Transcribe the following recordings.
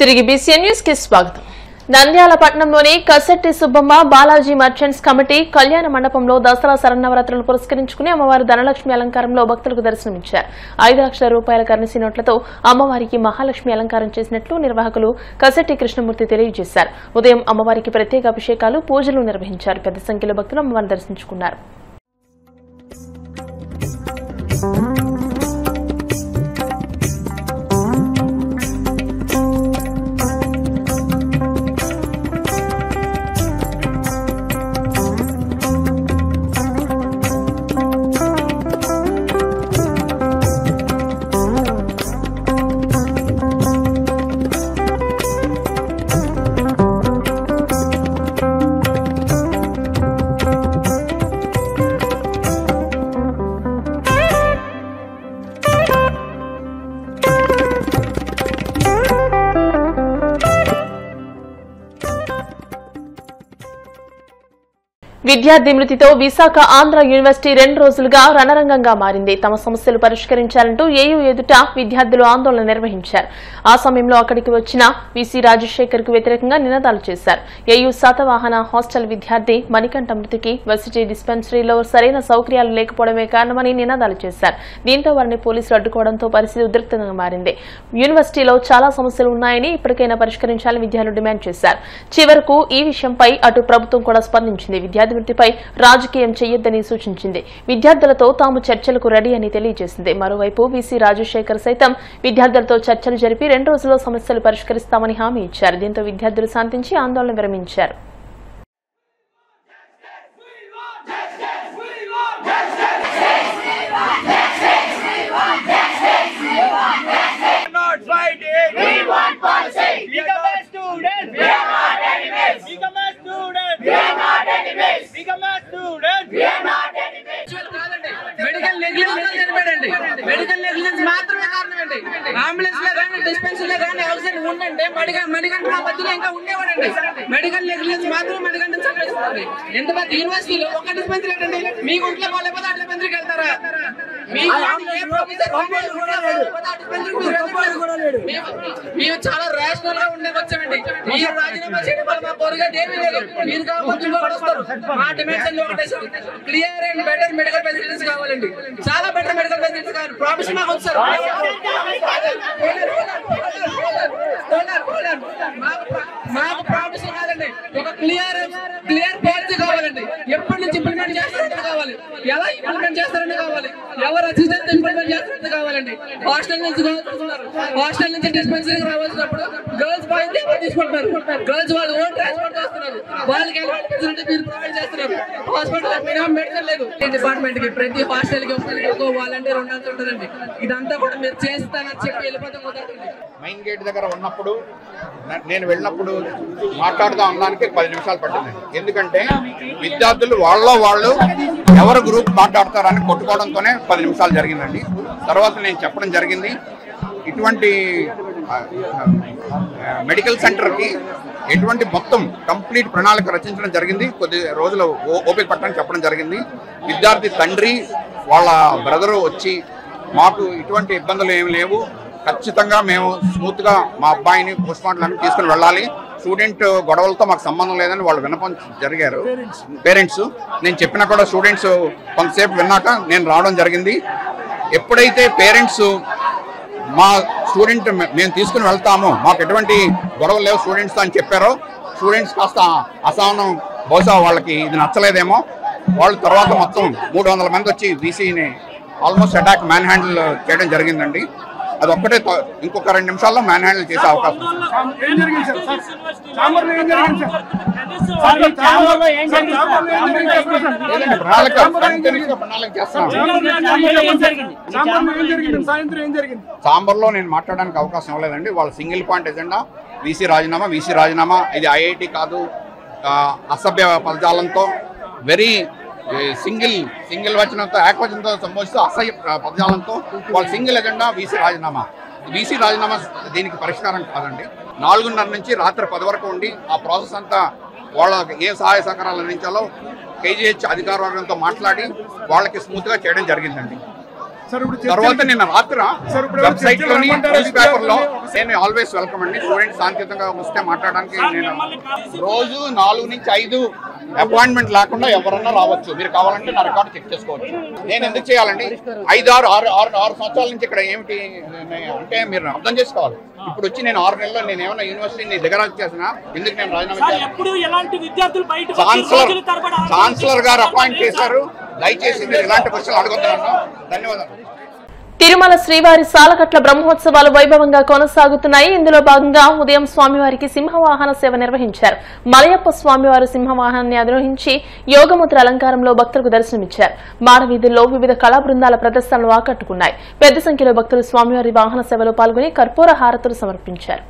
తిరిగి BCN news కి స్వాగతం. నంద్యాల పట్టణంలోని కసెట్టి సుబ్బమ్మ బాలాజీ మర్చెంట్స్ కమిటీ కళ్యాణ మండపంలో దసరా శరన్నవరాత్రులను పురస్కరించుకుని అమ్మవారి ధనలక్ష్మి అలంకారంలో భక్తులకు దర్శనమిచ్చారు. 5 లక్షల రూపాయల కరెన్సీ నోట్లతో అమ్మవారికి మహాలక్ష్మి అలంకారం చేసినట్లు నిర్వాహకులు కసెట్టి కృష్ణమూర్తి తెలియజేశారు. ఉదయం అమ్మవారికి ప్రత్యేక అభిషేకాలు, పూజలు నిర్వహించారు. పెద్ద సంఖ్యలో భక్తులు అమ్మవారిని దర్శించుకున్నారు. విద్యార్థి మృతితో విశాఖ ఆంధ్ర యూనివర్సిటీ 2 రోజులుగా రణరంగంగా మారింది. తమ సమస్యలు పరిష్కరించాలంటూ ఏయూ ఎదుట విద్యార్థులు ఆందోళన నిర్వహించారు. ఆ సమయంలో అక్కడికి వచ్చిన వీసీ రాజశేఖర్ కు వ్యతిరేకంగా నినాదాలు చేశారు. ఏయూ శాతవాహన హాస్టల్ విద్యార్థి మణికంఠ మృతికి వర్సిటీ డిస్పెన్సరీలో సరైన సౌకర్యాలు లేకపోవడమే కారణమని నినాదాలు చేశారు. దీంతో వారిని పోలీసులు అడ్డుకోవడంతో పరిస్థితి ఉద్రిక్తంగా మారింది. యూనివర్సిటీలో చాలా సమస్యలు ఉన్నాయని ఇప్పటికైనా పరిష్కరించాలని విద్యార్థులు డిమాండ్ చేశారు. చివరకు ఈ విషయంపై అటు ప్రభుత్వం కూడా స్పందించింది. విద్యార్థి మృతిపై రాజకీయం చేయొద్దని సూచించింది. విద్యార్థులతో తాము చర్చలకు రెడీ అని తెలియజేసింది. మరోవైపు వీసీ రాజశేఖర్ సైతం విద్యార్థులతో చర్చలు జరిపి 2 రోజుల్లో సమస్యలు పరిష్కరిస్తామని హామీ ఇచ్చారు. దీంతో విద్యార్థులు శాంతించి ఆందోళన విరమించారు. మెడికల్ నెగ్లిజెన్స్ మాత్రమే కారణమండి. అంబులెన్స్ లో కానీ డిస్పెన్సరీ లో కానీ అవసరం ఉండండి. మెడికల్ మధ్యలో ఇంకా ఉండేవాడండి. మెడికల్ నెగ్లిజెన్స్ మాత్రమే మెడికల్ చంపేస్తుంది. ఎంతమంది యూనివర్సిటీలో ఒక డిస్పెన్సరీ ఏంటండి? మీకు ఇంట్లో పోలేకపోతే ఆ డిస్పెన్సరీకి వెళ్తారా? మేము చాలా రేషనల్ గా ఉండేది వచ్చామండి. మీరు రాజీనామా చేయడం వల్ల మా పొరగా ఏమీ లేదు. మీరు కావచ్చు మా డిమాండ్స్ ఒకటే, clear and better medical facilities కావాలండి. చాలా బెటర్ మెడికల్ ఫెసిలిటీస్ కావాలి. ప్రామిస్ మాకు వచ్చారు. మాకు ప్రామిస్ కాదండి, ఒక క్లియర్ పాలసీ కావాలండి. ఎప్పటి నుంచి ఇంప్లిమెంట్ చేస్తారంటే కావాలి, ఎలా ఇంప్లిమెంట్ చేస్తారని కావాలి, ఎవరు అసిస్టెంట్ ఇంప్లిమెంట్ చేస్తారని కావాలండి. హాస్టల్ నుంచి డిస్పెన్సరీకి రావాల్సినప్పుడు గర్ల్స్ బాయ్స్ తీసుకుంటున్నారు. గర్ల్స్ వాళ్ళు ఓన్ ట్రాన్స్పోర్ట్ చేస్తున్నారు. వాళ్ళకి ఎలాంటి ఫెసిలిటీ మీరు ప్రొవైడ్ చేస్తున్నారు? హాస్పిటల్ మినిమం మెడికల్ లేదు. డిపార్ట్మెంట్ కి ప్రతి హాస్టల్ కి ఒక వాలంటీర్ ఉండాల్సి ఉంటుందండి. ఇదంతా కూడా మీరు చేస్తానని చెప్పి వెళ్ళిపోతే కుదరదండి. మెయిన్ గేట్ దగ్గర ఉన్నప్పుడు నేను వెళ్ళినప్పుడు మాట్లాడుతూ ఉండడానికి 10 నిమిషాలు పట్టింది. ఎందుకంటే విద్యార్థులు వాళ్ళు ఎవరు గ్రూప్ మాట్లాడతారని కొట్టుకోవడంతోనే 10 నిమిషాలు జరిగిందండి. తర్వాత నేను చెప్పడం జరిగింది, ఇటువంటి మెడికల్ సెంటర్కి ఎటువంటి మొత్తం కంప్లీట్ ప్రణాళిక రచించడం జరిగింది. కొద్ది రోజులు ఓపిక పట్టని చెప్పడం జరిగింది. విద్యార్థి తండ్రి వాళ్ళ బ్రదరు వచ్చి మాకు ఇటువంటి ఇబ్బందులు ఏమి లేవు, ఖచ్చితంగా మేము స్మూత్గా మా అబ్బాయిని పోస్ట్ మార్టం తీసుకుని వెళ్ళాలి, స్టూడెంట్ గొడవలతో మాకు సంబంధం లేదని వాళ్ళు విన్నపం జరిగారు పేరెంట్స్. నేను చెప్పినా కూడా స్టూడెంట్స్ కొంతసేపు విన్నాక నేను రావడం జరిగింది. ఎప్పుడైతే పేరెంట్స్ మా స్టూడెంట్ మేము తీసుకుని వెళ్తాము, మాకు ఎటువంటి గొడవలు లేవు స్టూడెంట్స్తో అని చెప్పారో, స్టూడెంట్స్ కాస్త అసహనం, బహుశా వాళ్ళకి ఇది నచ్చలేదేమో, వాళ్ళు తర్వాత మొత్తం 300 మంది వచ్చి వీసీని ఆల్మోస్ట్ అటాక్ మ్యాన్ హ్యాండిల్ చేయడం జరిగిందండి. అది ఒక్కటే, ఇంకొక 2 నిమిషాల్లో మ్యాన్ హ్యాండిల్ చేసే అవకాశం. సాంబర్లో నేను మాట్లాడడానికి అవకాశం ఇవ్వలేదండి. వాళ్ళ సింగిల్ పాయింట్ ఎజెండా వీసీ రాజీనామా. ఇది ఐఐటి కాదు, అసభ్య పదజాలంతో వెరీ సింగిల్ వచనంతో ఏకవచనంతో సంబోధిస్తూ అసహ్య పదజాలంతో వాళ్ళ సింగిల్ ఎజెండా వీసీ రాజీనామా దీనికి పరిష్కారం కాదండి. 4:30 నుంచి రాత్రి 10 వరకు ఉండి ఆ ప్రాసెస్ అంతా వాళ్ళకి ఏ సహాయ సహకారాలు అందించాలో కేజీహెచ్ అధికార వర్గంతో మాట్లాడి వాళ్ళకి స్మూత్గా చేయడం జరిగిందండి. తర్వాత నిన్న రాత్రి వెబ్సైట్ లోని న్యూస్ పేపర్ లో నేను ఆల్వేస్ వెల్కమ్ అండి. స్టూడెంట్స్ శాంతియుతంగా వస్తే మాట్లాడడానికి నేను రోజు 4 నుంచి 5 అపాయింట్మెంట్ లేకుండా ఎవరన్నా రావచ్చు. మీరు కావాలంటే నా రికార్డు చెక్ చేసుకోవచ్చు. నేను ఎందుకు చేయాలండి? 6 సంవత్సరాల నుంచి ఇక్కడ ఏమిటి అంటే మీరు అర్థం చేసుకోవాలి. ఇప్పుడు వచ్చి నేను 6 నెలల్లో నేను ఏమైనా యూనివర్సిటీని దగ్గర చేసిన ఎందుకు నేను రాజీనామా ఛాన్సలర్ గారు అపాయింట్ చేశారు. దయచేసి మీరు ఇలాంటి క్వశ్చన్లు అడగొద్దు. ధన్యవాదాలు. తిరుమల శ్రీవారి సాలకట్ల బ్రహ్మోత్సవాలు వైభవంగా కొనసాగుతున్నాయి. ఇందులో భాగంగా ఉదయం స్వామివారికి సింహవాహన సేవ నిర్వహించారు. మలయప్ప స్వామివారు సింహవాహనాన్ని అధిరోహించి యోగముద్ర అలంకారంలో భక్తులకు దర్శనమిచ్చారు. మాడవీధుల్లో వివిధ కళా బృందాల ప్రదర్శనలు ఆకట్టుకున్నాయి. పెద్ద సంఖ్యలో భక్తులు స్వామివారి వాహన సేవలో పాల్గొని కర్పూర హారతులు సమర్పించారు.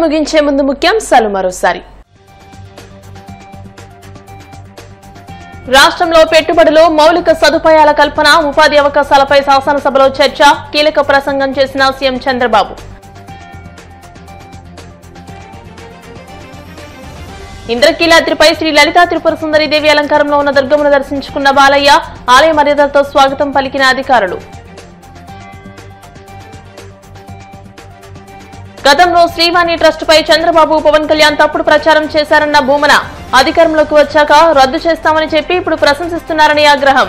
వార్తలు ముగించే ముందు ముఖ్యాంశాలు మరోసారి. రాష్ట్రంలో పెట్టుబడులు, మౌలిక సదుపాయాల కల్పన, ఉపాధి అవకాశాలపై శాసనసభలో చర్చ, కీలక ప్రసంగం చేసిన సీఎం చంద్రబాబు. ఇంద్రకీలాద్రిపై శ్రీ లలితా త్రిపుర సుందరీదేవి అలంకారంలో ఉన్న దుర్గమ్మను దర్శించుకున్న బాలయ్య, ఆలయ మర్యాదలతో స్వాగతం పలికిన అధికారులు. గతంలో శ్రీవాణి ట్రస్టుపై చంద్రబాబు, పవన్ కళ్యాణ్ తప్పుడు ప్రచారం చేశారన్న భూమన, అధికారంలోకి వచ్చాక రద్దు చేస్తామని చెప్పి ఇప్పుడు ప్రశంసిస్తున్నారని ఆగ్రహం.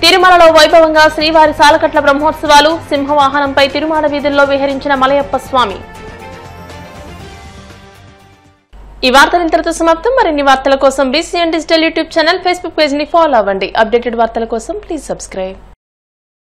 తిరుమలలో వైభవంగా శ్రీవారి సాలకట్ల బ్రహ్మోత్సవాలు, సింహవాహనంపై తిరుమల వీధుల్లో విహరించిన మలయప్ప స్వామి. ఈ వార్తలు ఇంతటితో సమాప్తం. మరిన్ని వార్తల కోసం BCN digital YouTube channel, Facebook page ని ఫాలో అవ్వండి. అప్డేటెడ్ వార్తల కోసం ప్లీజ్ సబ్స్క్రైబ్.